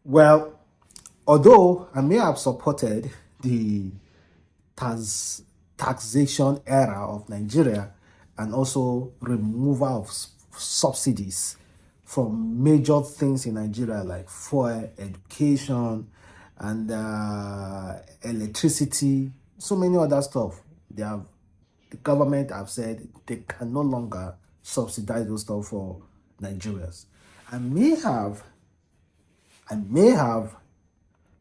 Well, although I may have supported the taxation era of Nigeria and also removal of subsidies from major things in Nigeria like fuel, education, and electricity, so many other stuff. The government have said they can no longer subsidize those stuff for Nigerians. I may have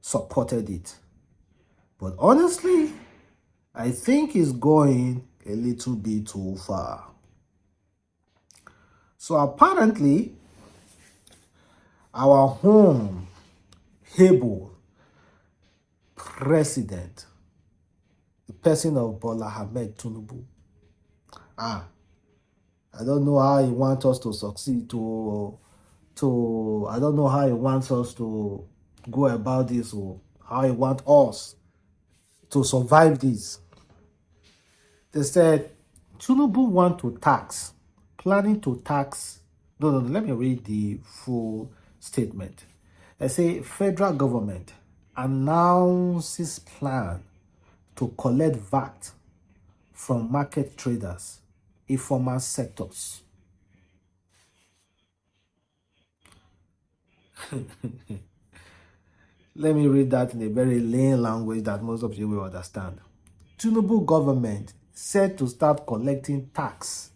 supported it, but honestly, I think it's going a little bit too far. So apparently, our home able president, the person of Bola Ahmed Tinubu, I don't know how he wants us to succeed I don't know how he wants us to go about this, or how he wants us to survive this. They said Tinubu planning to tax. No, let me read the full statement. They say federal government announces plan to collect VAT from market traders, informal sectors. Let me read that in a very lame language that most of you will understand. Tinubu government said to start collecting tax,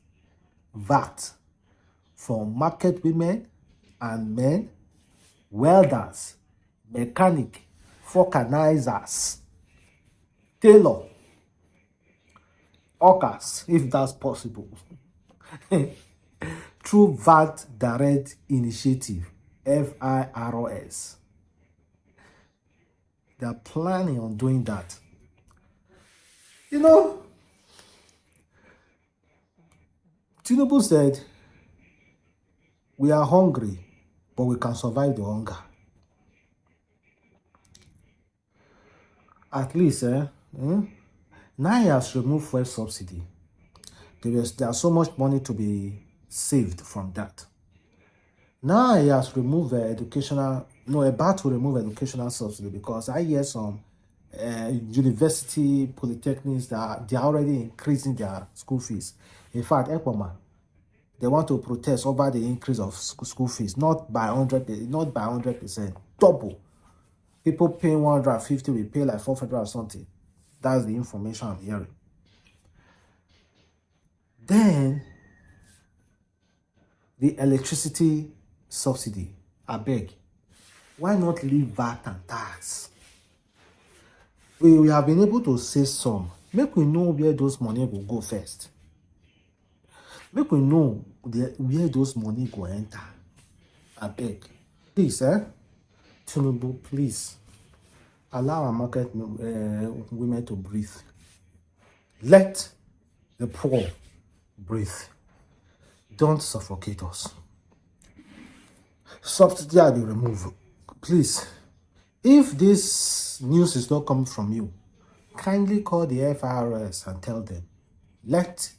VAT, from market women and men, welders, mechanic, vulcanizers, tailor, hawkers, if that's possible, through VAT Direct Initiative, FIROS. They are planning on doing that. You know, Tinubu said, we are hungry, but we can survive the hunger. At least, now he has removed fuel subsidy. There's so much money to be saved from that. Now he has removed about to remove educational subsidy, because I hear some university polytechnics that they are already increasing their school fees. In fact, EPOMA, they want to protest over the increase of school fees, not by 100%, double. People paying 150 will pay like 400 or something. That's the information I'm hearing. Then the electricity subsidy, I beg, why not leave VAT and tax? We have been able to save some. Make we know where those money will go first. Make we know where those money go enter. I beg. Please, Tinubu, please allow our market women to breathe. Let the poor breathe. Don't suffocate us. Subsidy will be removed. Please, if this news is not coming from you, kindly call the FIRS and tell them, let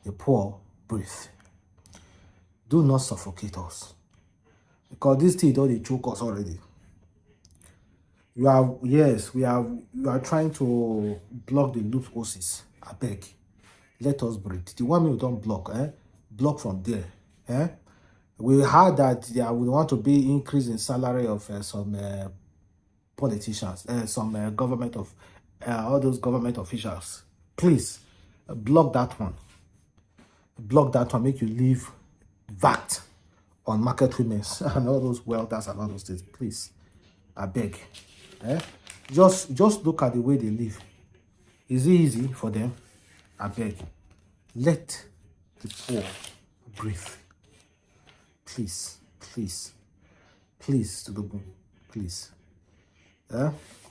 the poor breathe. Do not suffocate us. Because this thing don't choke us already. You are trying to block the loopholes. I beg. Let us breathe. The one we don't block, block from there. We heard that there would want to be increase in salary of some politicians, some government of all those government officials. Please block that one. Block that one. Make you leave VAT on market women and all those welders and all those things. Please, I beg. Just look at the way they live. Is it easy for them? I beg. Let the poor breathe. Please, please, please, to the moon, please.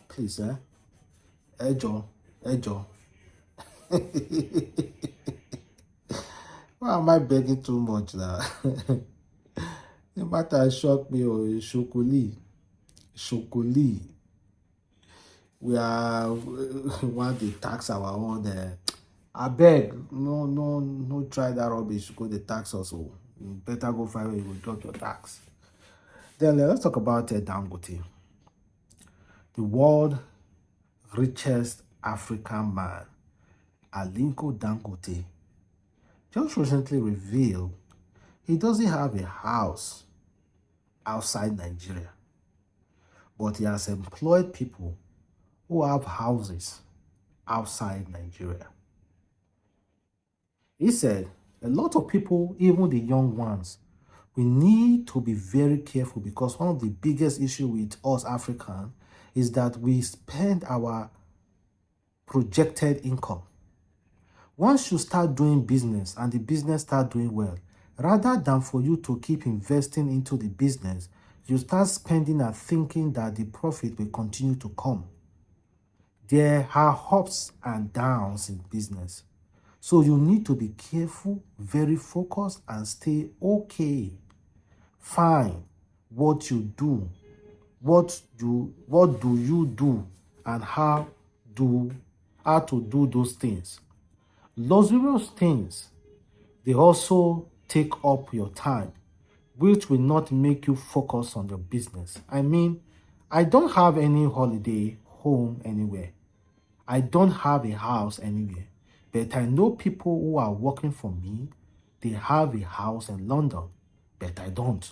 Please, Ejo. Why am I begging too much now? No matter shock me or Shokuli. We want to tax our own. I beg, no try that rubbish. Go the tax also. You better go find where you will drop your tax. Then let's talk about Dangote. the world's richest African man, Aliko Dangote, just recently revealed he doesn't have a house outside Nigeria, but he has employed people who have houses outside Nigeria. He said, a lot of people, even the young ones, we need to be very careful because one of the biggest issues with us Africans is that we spend our projected income. Once you start doing business and the business start doing well, rather than for you to keep investing into the business, you start spending and thinking that the profit will continue to come. There are ups and downs in business. So you need to be careful, very focused, and stay okay. Fine what you do, what do you do, and how to do those things. Luxurious things, they also take up your time, which will not make you focus on your business. I mean, I don't have any holiday home anywhere. I don't have a house anywhere. But I know people who are working for me, they have a house in London, but I don't.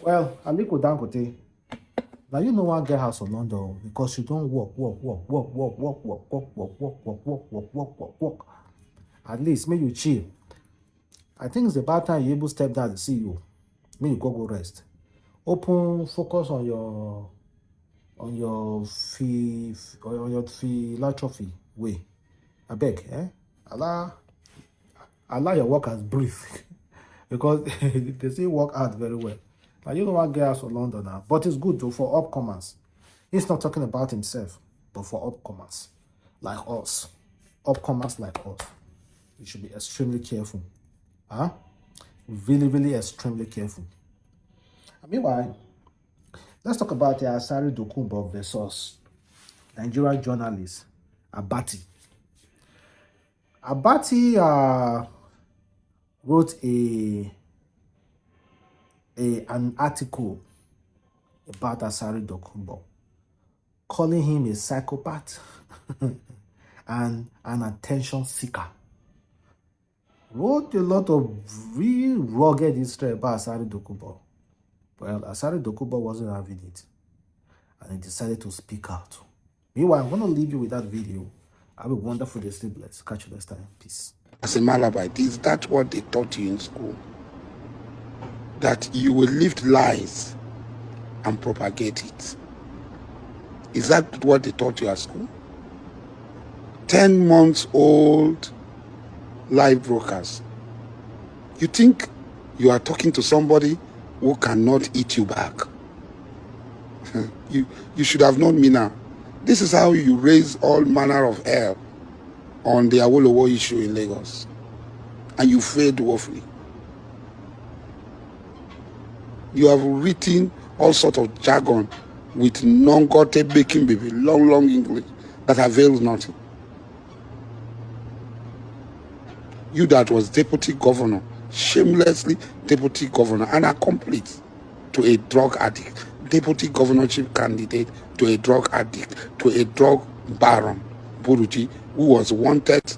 Well, Aliko Dangote, now you know one get house in London because you don't work. At least make you chill. I think it's about time you able to step down as the CEO. Make you go rest. Open focus on your philanthropy way. I beg, allow your workers breathe because they still work hard very well. Now you know what get out of London now, but it's good though for upcomers. He's not talking about himself, but for upcomers like us, we should be extremely careful. Really, really extremely careful. Meanwhile, let's talk about the Asari Dokubo versus Nigerian journalist Abati. Abati wrote an article about Asari Dokubo, calling him a psychopath and an attention seeker. Wrote a lot of real rugged history about Asari Dokubo. Well, Asari Dokubo wasn't having it, and he decided to speak out. Meanwhile, I'm going to leave you with that video. Have a wonderful day. Stay blessed. Catch you next time. Peace. As a Malabite, is that what they taught you in school? That you will lift lies and propagate it? Is that what they taught you at school? 10 months old live brokers. You think you are talking to somebody who cannot eat you back? You should have known me now. This is how you raise all manner of hell on the Awolowo issue in Lagos. And you failed woefully. You have written all sorts of jargon with non-gote baking baby, long English that avails nothing. You that was deputy governor, shamelessly deputy governor, and accomplice to a drug addict, deputy governorship candidate to a drug addict, to a drug baron, Buruji, who was wanted.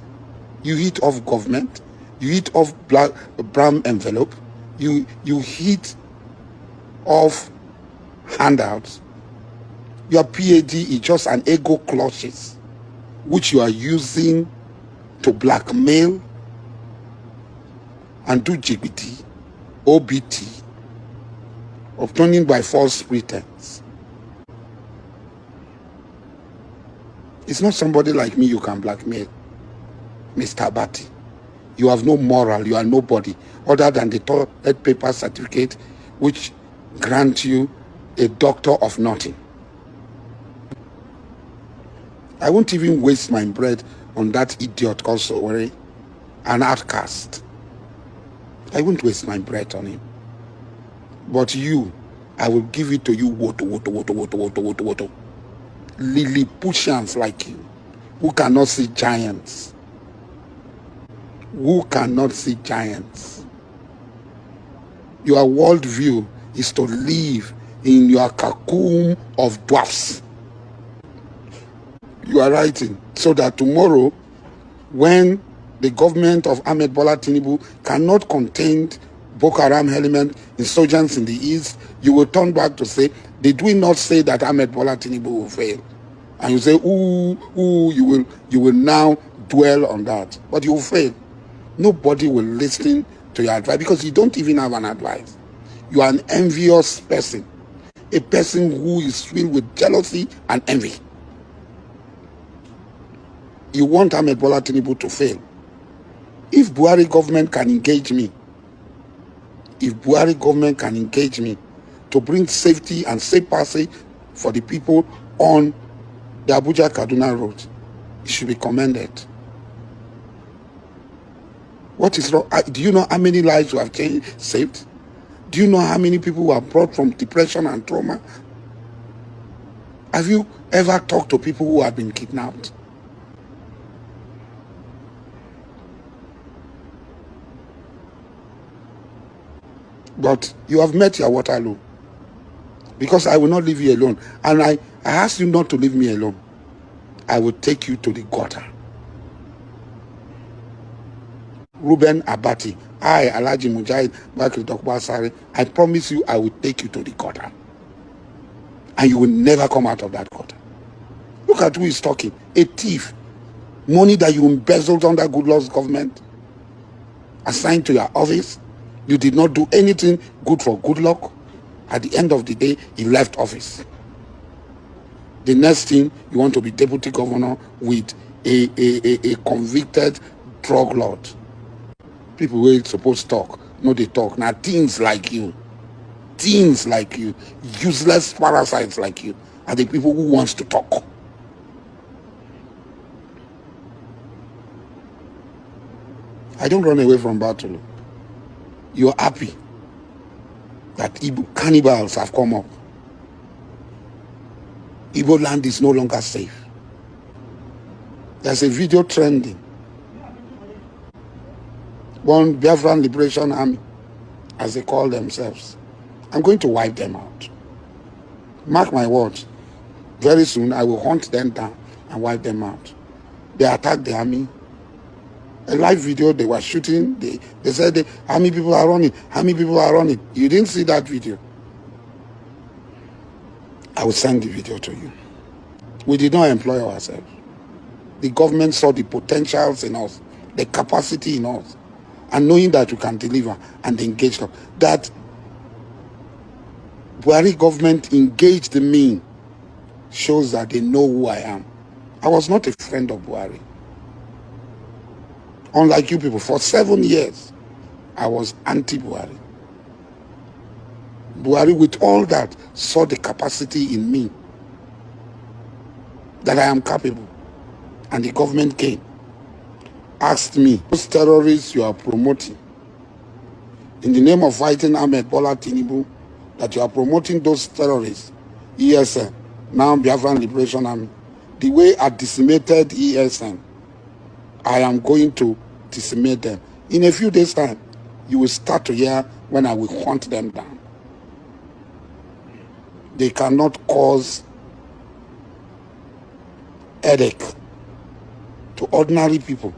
You hit off government, you hit off brown envelope, you hit off handouts. Your PhD is just an ego clutches, which you are using to blackmail and do GBT, OBT, obtaining by false pretense. It's not somebody like me you can blackmail, Mr. Abati. You have no moral, you are nobody, other than the toilet paper certificate which grant you a doctor of nothing. I won't even waste my breath on that idiot also, worry, an outcast. I won't waste my breath on him. But you, I will give it to you, woto. Lilliputians like you, who cannot see giants. Who cannot see giants. Your worldview is to live in your cocoon of dwarfs. you are writing, so that tomorrow, when the government of Ahmed Bola Tinubu cannot contain Boko Haram element insurgents in the east, you will turn back to say, did we not say that Ahmed Bola Tinubu will fail? And you say, you will now dwell on that, but you will fail. Nobody will listen to your advice because you don't even have an advice. You are an envious person, a person who is filled with jealousy and envy. You want Ahmed Bola Tinubu to fail. If Buhari government can engage me, to bring safety and safe passage for the people on the Abuja-Kaduna road, it should be commended. What is wrong? Do you know how many lives we have saved? Do you know how many people were brought from depression and trauma? Have you ever talked to people who have been kidnapped? But you have met your Waterloo, because I will not leave you alone. And I asked you not to leave me alone. I will take you to the gutter. Ruben Abati, I, Alhaji Mujahid, Aliko Dokubo Asari, I promise you I will take you to the gutter. And you will never come out of that gutter. Look at who is talking. A thief. Money that you embezzled under Goodluck's government, assigned to your office. You did not do anything good for Goodluck. At the end of the day, he left office. The next thing, you want to be deputy governor with a convicted drug lord. People who are supposed to talk, no, they talk. Now, teens like you, useless parasites like you, are the people who wants to talk. I don't run away from battle. You're happy that Igbo cannibals have come up. Igbo land is no longer safe. There's a video trending. One Biafran Liberation Army, as they call themselves. I'm going to wipe them out. Mark my words. Very soon I will hunt them down and wipe them out. They attacked the army. A live video they were shooting, they said, how many people are running? How many people are running? You didn't see that video. I will send the video to you. We did not employ ourselves. The government saw the potentials in us, the capacity in us, and knowing that we can deliver and engage them. That Buhari government engaged me shows that they know who I am. I was not a friend of Buhari. Unlike you people, for 7 years, I was anti-Buhari. Buhari, with all that, saw the capacity in me, that I am capable. And the government came, asked me, those terrorists you are promoting, in the name of fighting Ahmed Bola Tinubu, that you are promoting those terrorists, ESN, now Biafran Liberation Army, the way I decimated ESN, I am going to decimate them. In a few days' time, you will start to hear when I will hunt them down. They cannot cause headache to ordinary people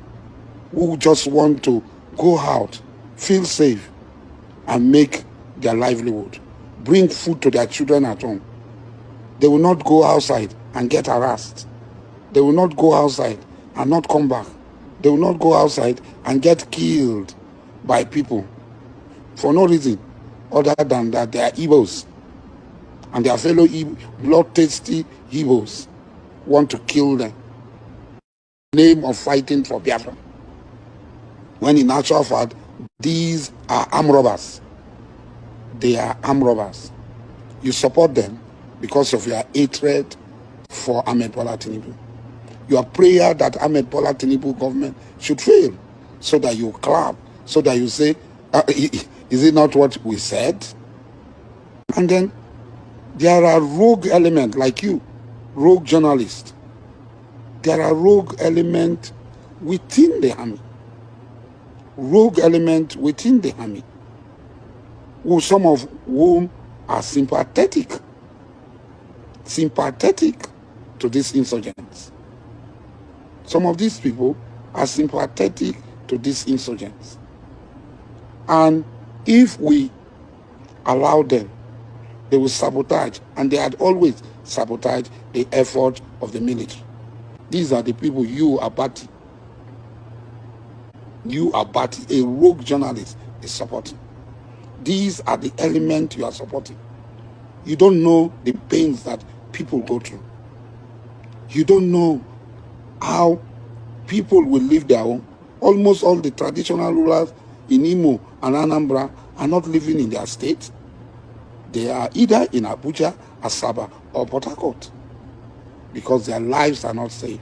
who just want to go out, feel safe, and make their livelihood, bring food to their children at home. They will not go outside and get harassed. They will not go outside and not come back. They will not go outside and get killed by people for no reason other than that they are Igbos. And their fellow blood-thirsty Igbos want to kill them in the name of fighting for Biafra. When in actual fact, these are armed robbers. They are armed robbers. You support them because of your hatred for Ahmed Bola Tinubu. Your prayer that Ahmed Bola Tinubu government should fail, so that you clap, so that you say, is it not what we said? And then there are rogue elements like you, rogue journalists. There are rogue elements within the army. Rogue elements within the army, some of whom are sympathetic to these insurgents. Some of these people are sympathetic to these insurgents. And if we allow them, they will sabotage, and they had always sabotaged the effort of the military. These are the people you, Abati, a rogue journalist, is supporting. These are the elements you are supporting. You don't know the pains that people go through. You don't know how people will leave their home. Almost all the traditional rulers in Imo and Anambra are not living in their state. They are either in Abuja, Asaba, or Port Harcourt because their lives are not safe.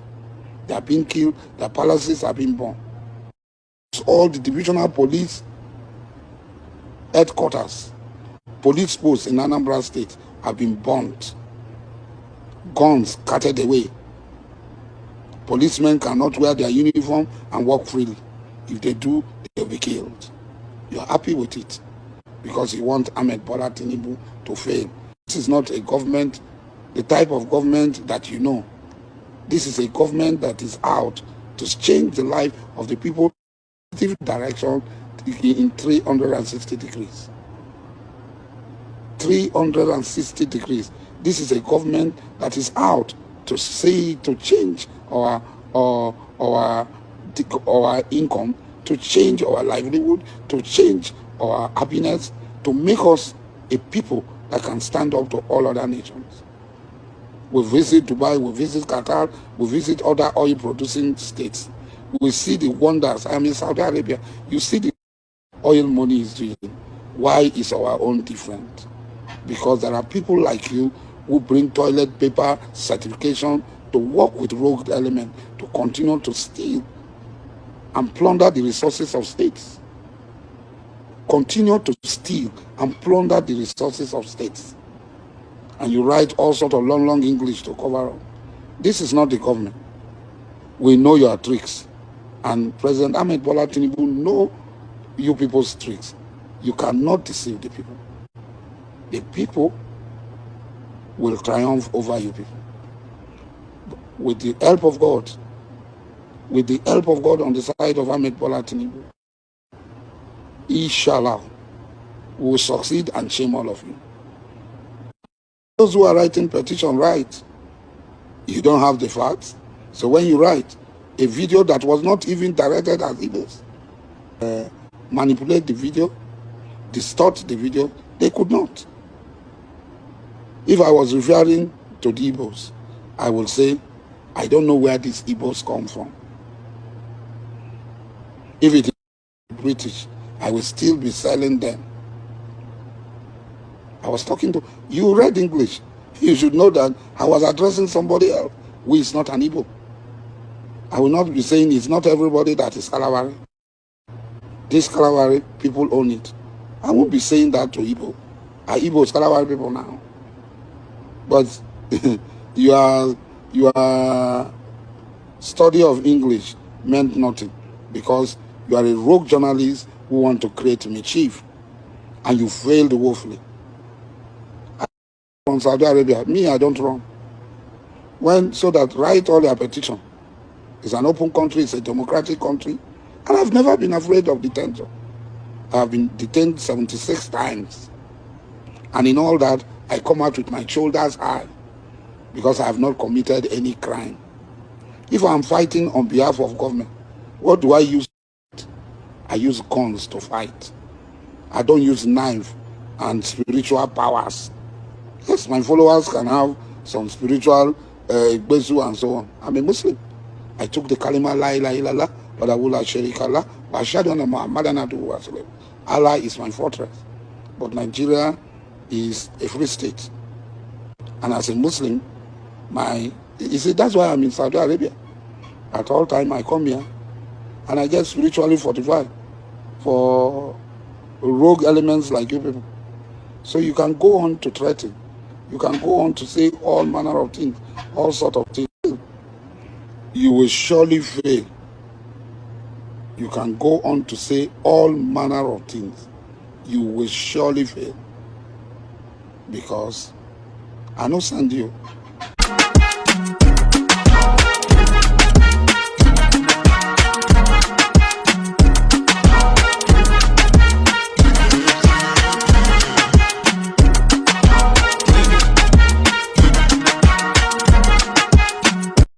They are being killed, their palaces are being burned. All the divisional police headquarters, police posts in Anambra State have been burnt. Guns carted away. Policemen cannot wear their uniform and walk freely. If they do, they'll be killed. You're happy with it because you want Ahmed Bola Tinubu to fail. This is not a government, the type of government that you know. This is a government that is out to change the life of the people in a direction in 360 degrees. 360 degrees. This is a government that is out to change our income, to change our livelihood, to change our happiness, to make us a people that can stand up to all other nations. We visit Dubai, we visit Qatar, we visit other oil-producing states. We see the wonders. I'm in Saudi Arabia. You see the oil money is doing. Why is our own different? Because there are people like you who bring toilet paper certification to work with rogue elements to continue to steal and plunder the resources of states. Continue to steal and plunder the resources of states. And you write all sorts of long English to cover up. This is not the government. We know your tricks. And President Ahmed Bola Tinubu know you people's tricks. You cannot deceive the people. The people will triumph over you people. With the help of God, on the side of Ahmed Bola Tinubu, inshallah, we will succeed and shame all of you. Those who are writing petition, write. You don't have the facts. So when you write a video that was not even directed at Igbos, manipulate the video, distort the video, they could not. If I was referring to the Igbos, I will say, I don't know where these Igbos come from. If it is British, I will still be silent then. I was talking to, you read English. You should know that I was addressing somebody else who is not an Igbo. I will not be saying it's not everybody that is Kalawari. This Kalawari, people own it. I won't be saying that to Igbo. Are Igbos Kalawari people now? But your study of English meant nothing because you are a rogue journalist who want to create mischief and you failed woefully. From Saudi Arabia, me, I don't run. So that write all your petition. It's an open country, it's a democratic country, and I've never been afraid of detention. I have been detained 76 times. And in all that, I come out with my shoulders high because I have not committed any crime. If I'm fighting on behalf of government, what do I use? I use guns to fight. I don't use knife and spiritual powers. Yes, my followers can have some spiritual bezu and so on. I'm a Muslim. I took the kalima la ilaha illallah wa la sharika Allah wa ashhadu anna Muhammadan abduhu wa rasuluh. Allah is my fortress. But Nigeria is a free state. And as a Muslim, you see, that's why I'm in Saudi Arabia. At all time I come here and I get spiritually fortified for rogue elements like you people. So you can go on to threaten. You can go on to say all manner of things, all sort of things. You will surely fail. You can go on to say all manner of things. You will surely fail. Because I know send you.